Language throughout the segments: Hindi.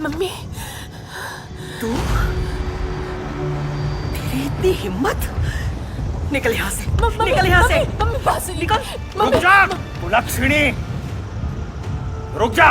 मम्मी, तू, तेरी इतनी हिम्मत? निकल यहाँ से, निकल यहाँ से। मम्मी पास निकल। रुक जा कुलक्षणी, रुक जा।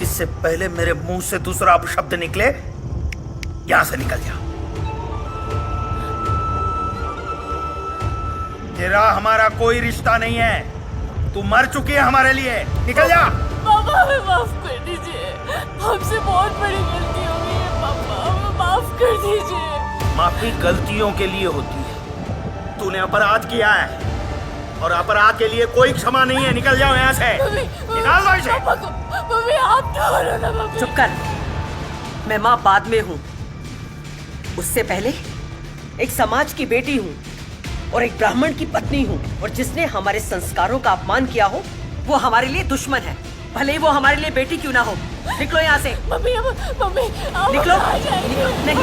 इससे पहले मेरे मुंह से दूसरा अपशब्द निकले, यहां से निकल जा। तेरा हमारा कोई रिश्ता नहीं है, तू मर चुकी है हमारे लिए। निकल जा। पापा हमें माफ कर दीजिए, हमसे बहुत बड़ी गलती हो गई है पापा, हमें माफ कर दीजिए। माफी गलतियों के लिए होती है, तूने अपराध किया है और अपराध के लिए कोई क्षमा नहीं है। निकल जाओ यहाँ से, निकाल दो इसे। मम्मी आप तो बोलो ना मम्मी। चुप कर, मैं माँ बाद में हूँ, उससे पहले एक समाज की बेटी हूँ और एक ब्राह्मण की पत्नी हूँ, और जिसने हमारे संस्कारों का अपमान किया हो वो हमारे लिए दुश्मन है, भले ही वो हमारे लिए बेटी क्यों ना हो। निकलो यहाँ से। मम्मी मम्मी निकलो। नहीं,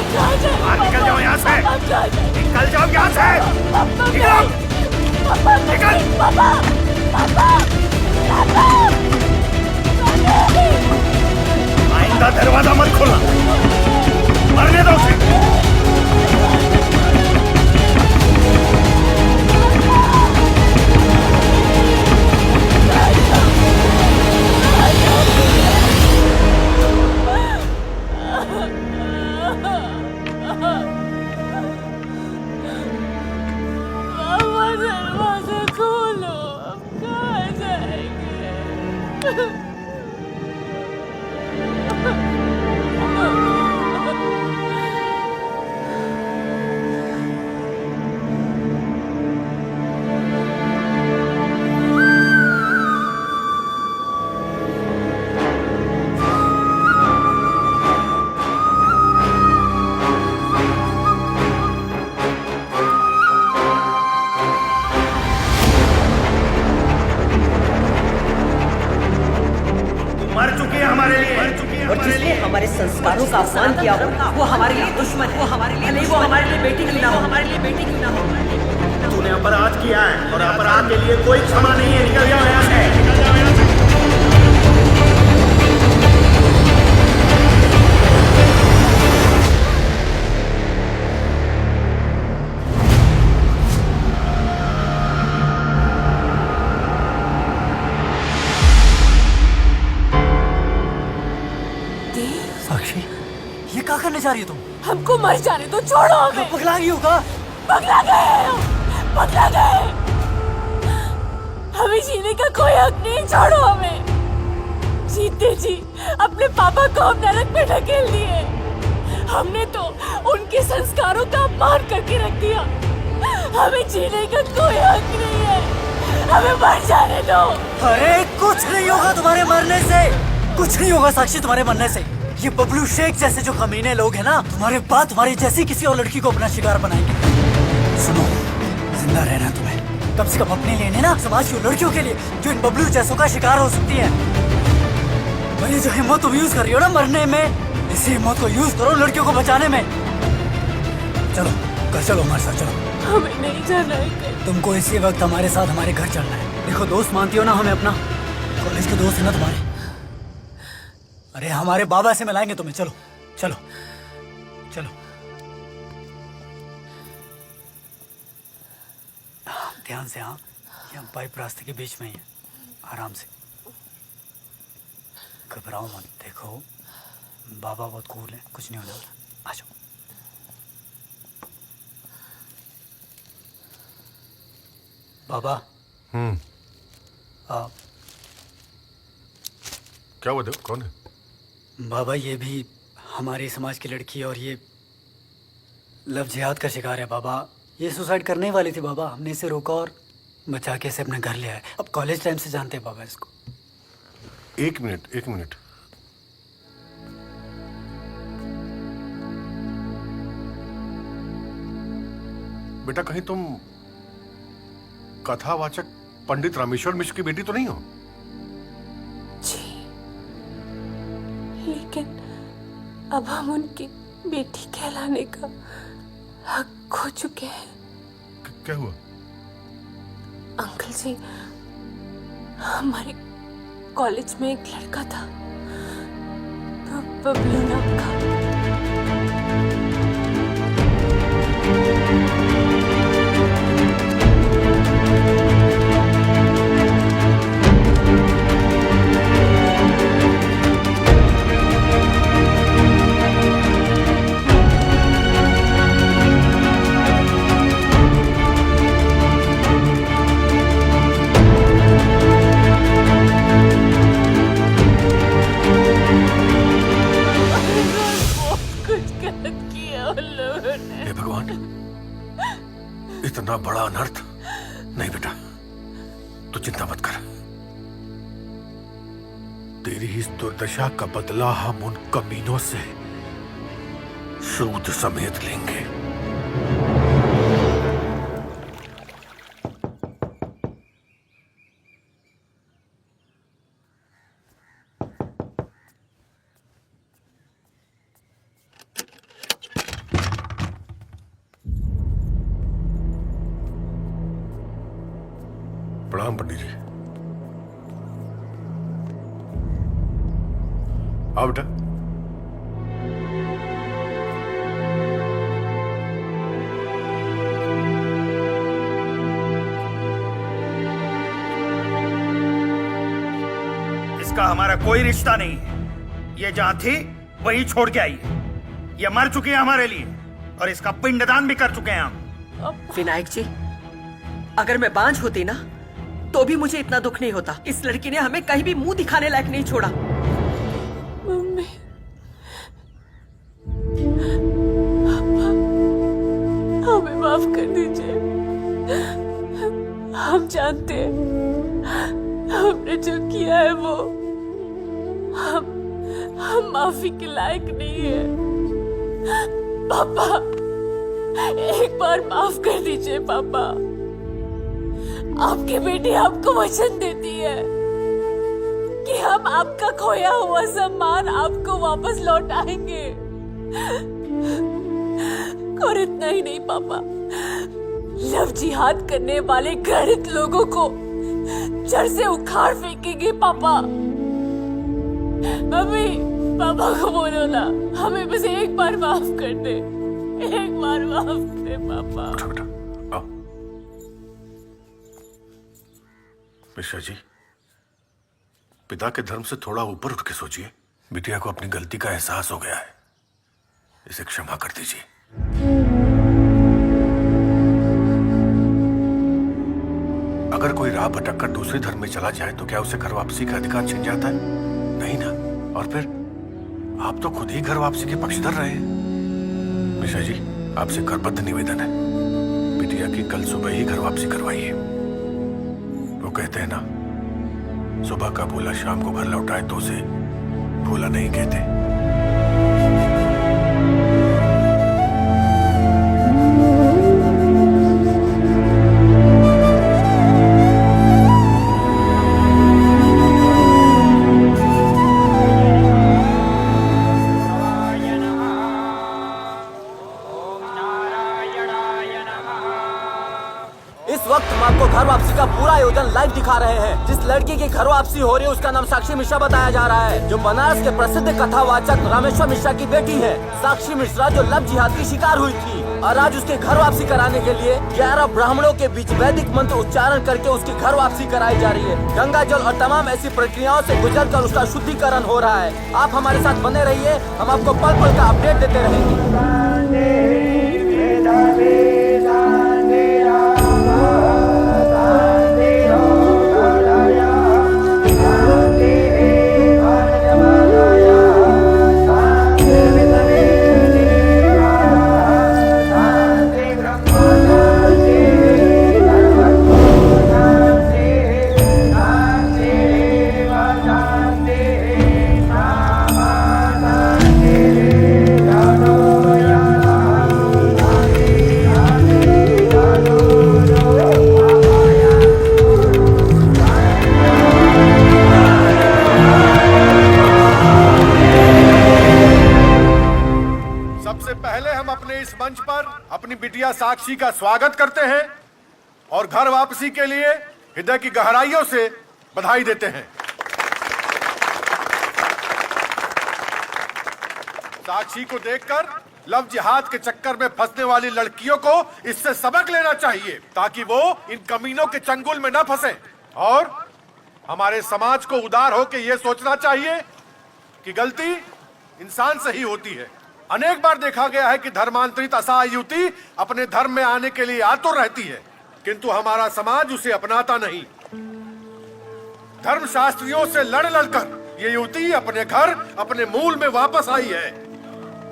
निकल जाओ यहाँ से, निकल जाओ यहाँ से, निकलो। निकल। आइंदा दरवाजा मत खोलना, मरने दो उसे। दरवाजा खोलो, अब कहाँ जाएंगे? और जिसने हमारे संस्कारों का अपमान किया हो वो हमारे लिए दुश्मन है, वो हमारे लिए नहीं, वो हमारे लिए बेटी क्यों ना हो, हमारे लिए बेटी क्यों ना हो। तूने अपराध किया है और अपराध के लिए कोई क्षमा नहीं है। निकल जाओ यहाँ से, निकल जाओ यहाँ से। साक्षी, ये क्या करने जा रही है तुम? हमको मर जाने दो, छोड़ो हमें। पगला गई होगा। पगला गए, पगला गए। हमें जीने का कोई हक नहीं, छोड़ो हमें। जीते जी अपने पापा को हम नरक में ढकेल दिए, हमने तो उनके संस्कारों का अपमान करके रख दिया। हमें जीने का कोई हक नहीं है, हमें मर जाने दो। अरे कुछ नहीं होगा तुम्हारे मरने से, कुछ नहीं होगा साक्षी तुम्हारे मरने से। ये बबलू शेख जैसे जो कमीने लोग हैं ना, तुम्हारे बाद तुम्हारी जैसी किसी और लड़की को अपना शिकार बनाएंगे। सुनो, जिंदा रहना है तुम्हें, कम से कम अपने लिए नहीं ना, समाज की लड़कियों के लिए जो इन बबलू जैसों का शिकार हो सकती है। और ये जो हिम्मत तुम यूज कर रही हो ना मरने में, इसी हिम्मत को यूज करो लड़कियों को बचाने में। चलो घर चलो, हमारे साथ चलो। हमें नहीं जाना है। तुमको इसी वक्त हमारे साथ हमारे घर चलना है। देखो दोस्त मानती हो ना हमें अपना, कॉलेज के दोस्त है ना तुम्हारे। अरे हमारे बाबा से मिलाएंगे तुम्हें, चलो चलो चलो। ध्यान से, हाँ, ये हम पाइप रास्ते के बीच में ही है, आराम से, घबराओ मत। देखो बाबा बहुत कूल है, कुछ नहीं होने वाला, आ जाओ। बाबा। क्या हुआ? कौन है? बाबा ये भी हमारे समाज की लड़की है और ये लव जिहाद का शिकार है बाबा। ये सुसाइड करने ही वाली थी बाबा, हमने इसे रोका और बचा के इसे अपने घर ले आए। अब कॉलेज टाइम से जानते हैं बाबा इसको। एक मिनट। बेटा कहीं तुम कथावाचक पंडित रामेश्वर मिश्र की बेटी तो नहीं हो? जी, लेकिन अब हम उनकी बेटी कहलाने का हक खो चुके हैं। क्या हुआ? अंकल जी, हमारे कॉलेज में एक लड़का था, बबलू नाम का। हे भगवान, इतना बड़ा अनर्थ। नहीं बेटा, तू चिंता मत कर। तेरी इस दुर्दशा का बदला हम उन कमीनों से सूद समेत लेंगे। प्रणाम पंडित जी। आओ बेटा। इसका हमारा कोई रिश्ता नहीं है। ये जहां थी वहीं छोड़ के आई है। ये मर चुकी है हमारे लिए और इसका पिंडदान भी कर चुके हैं हम। विनायक जी, अगर मैं बांझ होती ना तो भी मुझे इतना दुख नहीं होता। इस लड़की ने हमें कहीं भी मुंह दिखाने लायक नहीं छोड़ा। मम्मी, हमें माफ कर दीजिए। हम जानते हैं हमने जो किया है वो हम माफी के लायक नहीं है। पापा, एक बार माफ कर दीजिए पापा। आपकी बेटी आपको वचन देती है कि हम आपका खोया हुआ सम्मान आपको वापस लौटाएंगे। और इतना ही नहीं पापा, लव जिहाद करने वाले घृणित लोगों को जड़ से उखाड़ फेंकेंगे पापा। मम्मी, पापा को बोलो ना, हमें बस एक बार माफ कर दे। एक बार माफ कर पापा। बेटा, आओ। मिश्रा जी, पिता के धर्म से थोड़ा ऊपर उठ के सोचिए। बिटिया को अपनी गलती का एहसास हो गया है, इसे क्षमा कर दीजिए। अगर कोई राह भटक कर दूसरे धर्म में चला जाए तो क्या उसे घर वापसी का अधिकार छिन जाता है? नहीं ना। और फिर आप तो खुद ही घर वापसी के पक्षधर रहे हैं। मिश्रा जी, आपसे करबद्ध निवेदन है, बिटिया की कल सुबह ही घर वापसी करवाइए। वो कहते हैं ना, सुबह का भूला शाम को घर लौटाए तो उसे भूला नहीं कहते। इस वक्त हम आपको घर वापसी का पूरा आयोजन लाइव दिखा रहे हैं। जिस लड़की की घर वापसी हो रही है उसका नाम साक्षी मिश्रा बताया जा रहा है, जो बनारस के प्रसिद्ध कथावाचक रामेश्वर मिश्रा की बेटी है। साक्षी मिश्रा जो लव जिहाद की शिकार हुई थी और आज उसके घर वापसी कराने के लिए 11 ब्राह्मणों के बीच वैदिक मंत्र उच्चारण करके उसकी घर वापसी कराई जा रही है। गंगा जल और तमाम ऐसी प्रक्रियाओं से गुजर कर उसका शुद्धिकरण हो रहा है। आप हमारे साथ बने रहिए, हम आपको पल पल का अपडेट देते रहेंगे। इस मंच पर अपनी बिटिया साक्षी का स्वागत करते हैं और घर वापसी के लिए हृदय की गहराइयों से बधाई देते हैं। साक्षी को देखकर लव जिहाद के चक्कर में फंसने वाली लड़कियों को इससे सबक लेना चाहिए ताकि वो इन कमीनों के चंगुल में न फंसे। और हमारे समाज को उदार होकर यह सोचना चाहिए कि गलती इंसान से ही होती है। अनेक बार देखा गया है कि धर्मांतरित असहाय युवती अपने धर्म में आने के लिए आतुर रहती है, किंतु हमारा समाज उसे अपनाता नहीं। धर्मशास्त्रियों से लड़ लड़कर ये युवती अपने घर, अपने मूल में वापस आई है।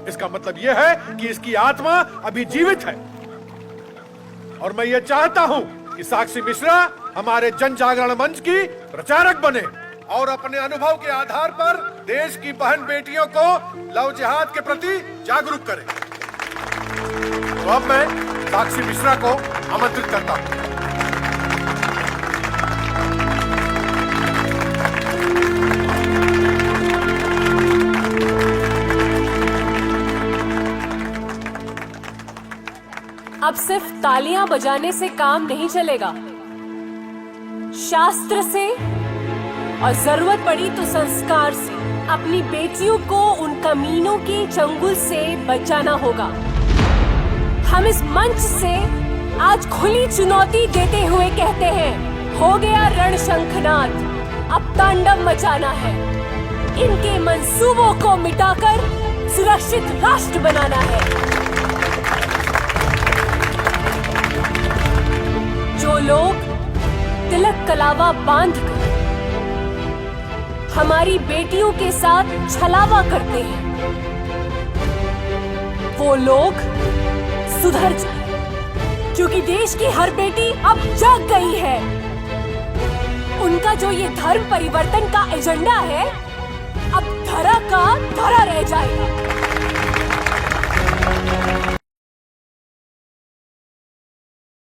इसका मतलब यह है कि इसकी आत्मा अभी जीवित है। और मैं ये चाहता हूं कि साक्षी मिश्रा हमारे जन जागरण मंच की प्रचारक बने और अपने अनुभव के आधार पर देश की बहन बेटियों को लव जिहाद के प्रति जागरूक करे। तो अब मैं साक्षी मिश्रा को आमंत्रित करता हूं। अब सिर्फ तालियां बजाने से काम नहीं चलेगा, शास्त्र से और जरूरत पड़ी तो संस्कार से अपनी बेटियों को उन कमीनों के चंगुल से बचाना होगा। हम इस मंच से आज खुली चुनौती देते हुए कहते हैं, हो गया रणशंखनाद, अब तांडव मचाना है। इनके मंसूबों को मिटाकर सुरक्षित राष्ट्र बनाना है। जो लोग तिलक कलावा बांधकर हमारी बेटियों के साथ छलावा करते हैं, वो लोग सुधर जाए, क्योंकि देश की हर बेटी अब जाग गई है। उनका जो ये धर्म परिवर्तन का एजेंडा है, अब धरा का